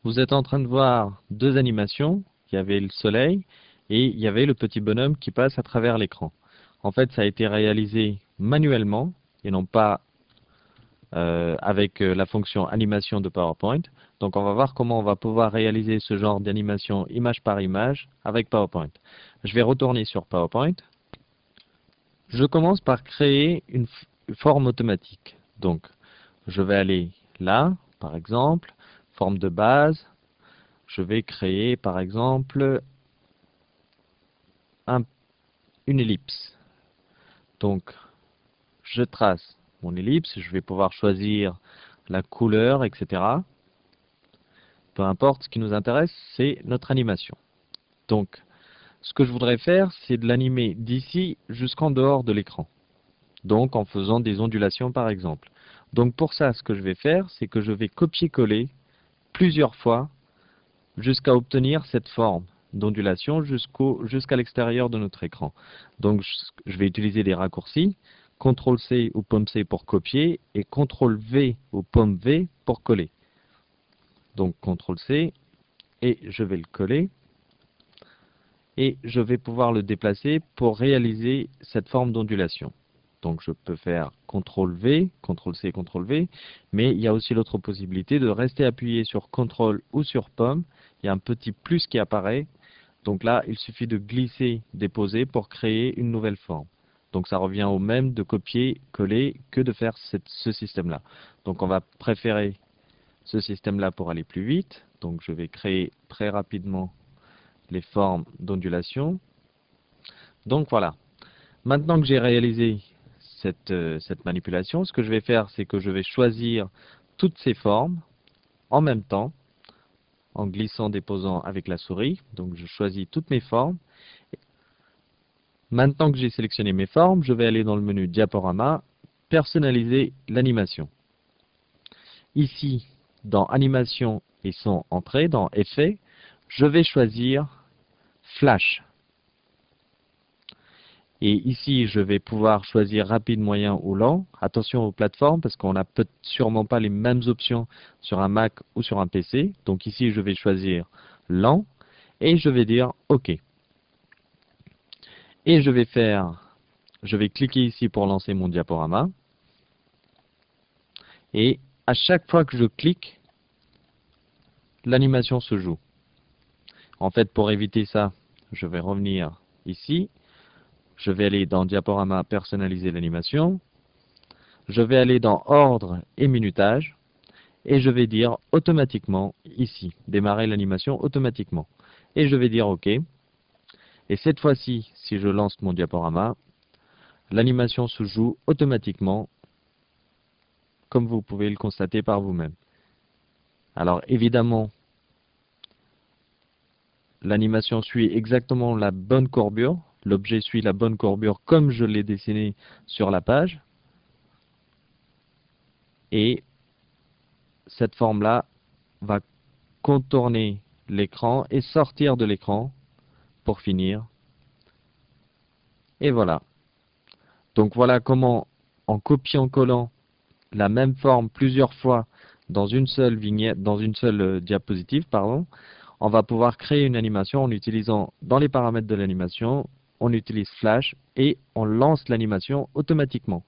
Vous êtes en train de voir deux animations. Il y avait le soleil et il y avait le petit bonhomme qui passe à travers l'écran. En fait, ça a été réalisé manuellement et non pas avec la fonction animation de PowerPoint. Donc on va voir comment on va pouvoir réaliser ce genre d'animation image par image avec PowerPoint. Je vais retourner sur PowerPoint. Je commence par créer une forme automatique. Donc je vais aller là, par exemple, forme de base. Je vais créer par exemple un- une ellipse. Donc je trace mon ellipse, je vais pouvoir choisir la couleur, etc. Peu importe, ce qui nous intéresse, c'est notre animation. Donc, ce que je voudrais faire, c'est de l'animer d'ici jusqu'en dehors de l'écran. Donc, en faisant des ondulations, par exemple. Donc, pour ça, ce que je vais faire, c'est que je vais copier-coller plusieurs fois jusqu'à obtenir cette forme d'ondulation jusqu'à l'extérieur de notre écran. Donc, je vais utiliser des raccourcis, CTRL-C ou pomme-C pour copier et CTRL-V ou pomme-V pour coller. Donc, CTRL-C et je vais le coller. Et je vais pouvoir le déplacer pour réaliser cette forme d'ondulation. Donc je peux faire CTRL-V, CTRL-C, CTRL-V, mais il y a aussi l'autre possibilité de rester appuyé sur CTRL ou sur pomme. Il y a un petit plus qui apparaît. Donc là, il suffit de glisser, déposer pour créer une nouvelle forme. Donc ça revient au même de copier, coller que de faire ce système-là. Donc on va préférer ce système-là pour aller plus vite. Donc je vais créer très rapidement les formes d'ondulation. Donc voilà. Maintenant que j'ai réalisé cette manipulation, ce que je vais faire, c'est que je vais choisir toutes ces formes en même temps, en glissant, déposant avec la souris. Donc je choisis toutes mes formes. Maintenant que j'ai sélectionné mes formes, je vais aller dans le menu Diaporama, personnaliser l'animation. Ici, dans Animation et son entrée, dans Effets, je vais choisir Flash. Et ici, je vais pouvoir choisir rapide, moyen ou lent. Attention aux plateformes parce qu'on n'a sûrement pas les mêmes options sur un Mac ou sur un PC. Donc ici, je vais choisir lent et je vais dire OK. Et je vais cliquer ici pour lancer mon diaporama. Et à chaque fois que je clique, l'animation se joue. En fait, pour éviter ça, je vais revenir ici. Je vais aller dans Diaporama, personnaliser l'animation. Je vais aller dans Ordre et minutage. Et je vais dire automatiquement ici, démarrer l'animation automatiquement. Et je vais dire OK. Et cette fois-ci, si je lance mon diaporama, l'animation se joue automatiquement, comme vous pouvez le constater par vous-même. Alors évidemment, l'animation suit exactement la bonne courbure. L'objet suit la bonne courbure comme je l'ai dessiné sur la page. Et cette forme-là va contourner l'écran et sortir de l'écran pour finir. Et voilà. Donc voilà comment, en copiant-collant la même forme plusieurs fois dans une seule vignette, dans une seule diapositive, pardon, on va pouvoir créer une animation en utilisant, dans les paramètres de l'animation, on utilise Flash et on lance l'animation automatiquement.